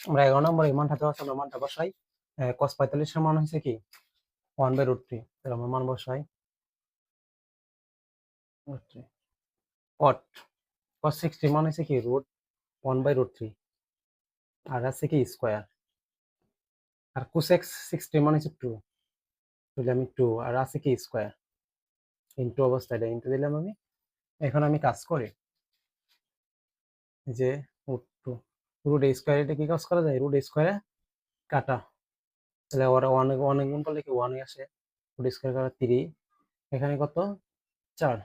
আমরা 11 নম্বরে এই মানটা দেওয়া আছে, আমরা মানটা বসাই। cos 45 এর মান হচ্ছে কি 1/√3, তাহলে আমরা মান বসাই cot cos 60 মান হচ্ছে কি √1/√3, আর আছে কি স্কয়ার, আর cosec 60 মান হচ্ছে 2, তাহলে আমি 2 আর আছে কি স্কয়ার, ইনটু অবস্থায় এটা ইনটু দিলাম আমি। এখন আমি কাজ করি যে √2 √a² এটা কি কাজ করা যায়, √a² কাটা, তাহলে ওরা অনেক গুণ করলে কি 1 আসে, √a² কাটা 3, এখানে কত 4।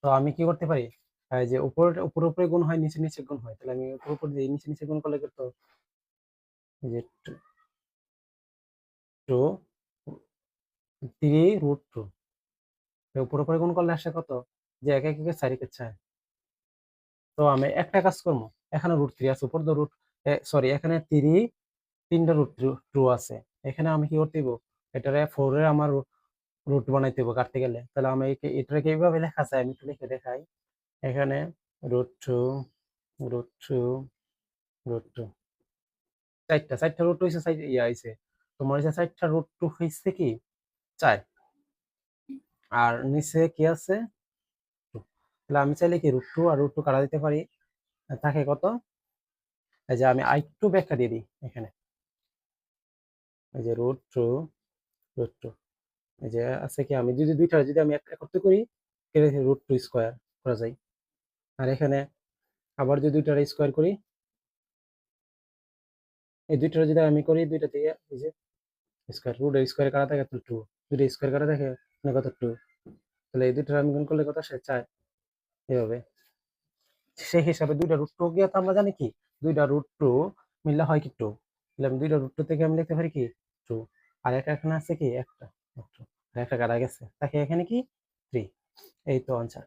তো আমি কি করতে পারি, যে উপরে উপরে গুণ হয়, নিচে নিচে গুণ হয়, তাহলে আমি উপর দিয়ে নিচে নিচে গুণ করলে কত, যে 2 3√2, উপরে গুণ করলে আসে কত, যে 1 1 4 1 4। তো আমি একটা কাজ করবো, এখানে √3 আছে, উপর তো সরি এখানে 3টা √2 আছে, এখানে আমি কি করতে দিব, এটারে 4 এর আমার রুট বানাইতে হবে কাটতে গেলে, তাহলে আমি এটাকে এইভাবে লেখা যায়, আমি একটু লিখে দেখাই। এখানে √2 √2 √2 চারটা √2 হইছে, হইছে তোমার হইছে 4টা √2 হইছে কি 4, আর নিচে কি আছে 2। তাহলে আমি চাইলে কি √2 আর √2 কাটা দিতে পারি, থাকে কত, এই যে আমি আরেকটু ব্যাখ্যা দিয়ে দিই এখানে, এই যে √2 এই যে আছে কি, আমি যদি দুইটা যদি আমি একত্রে করি, √2² করা যায়, আর এখানে আবার যদি দুইটার স্কোয়ার করি, এই দুইটার যদি আমি করি, দুইটা থেকে এই যে স্কোয়ার, √a² কাটা থাকে 2, দুইটা স্কোয়ার কাটা থাকে মানে কত 2, তাহলে এই দুইটার আমি গুণ করলে কত আসে 4, এভাবে। সেই হিসাবে দুইটা √2 গিয়ে তো আমরা জানি কি দুইটা √2 মিললে হয় কি 2, তাহলে আমি দুইটা √2 থেকে আমি লিখতে পারি কি 2, আর এখানে আছে কি একটা আর একটা কাটা গেছে, তাকে এখানে কি 3, এই তো আনসার।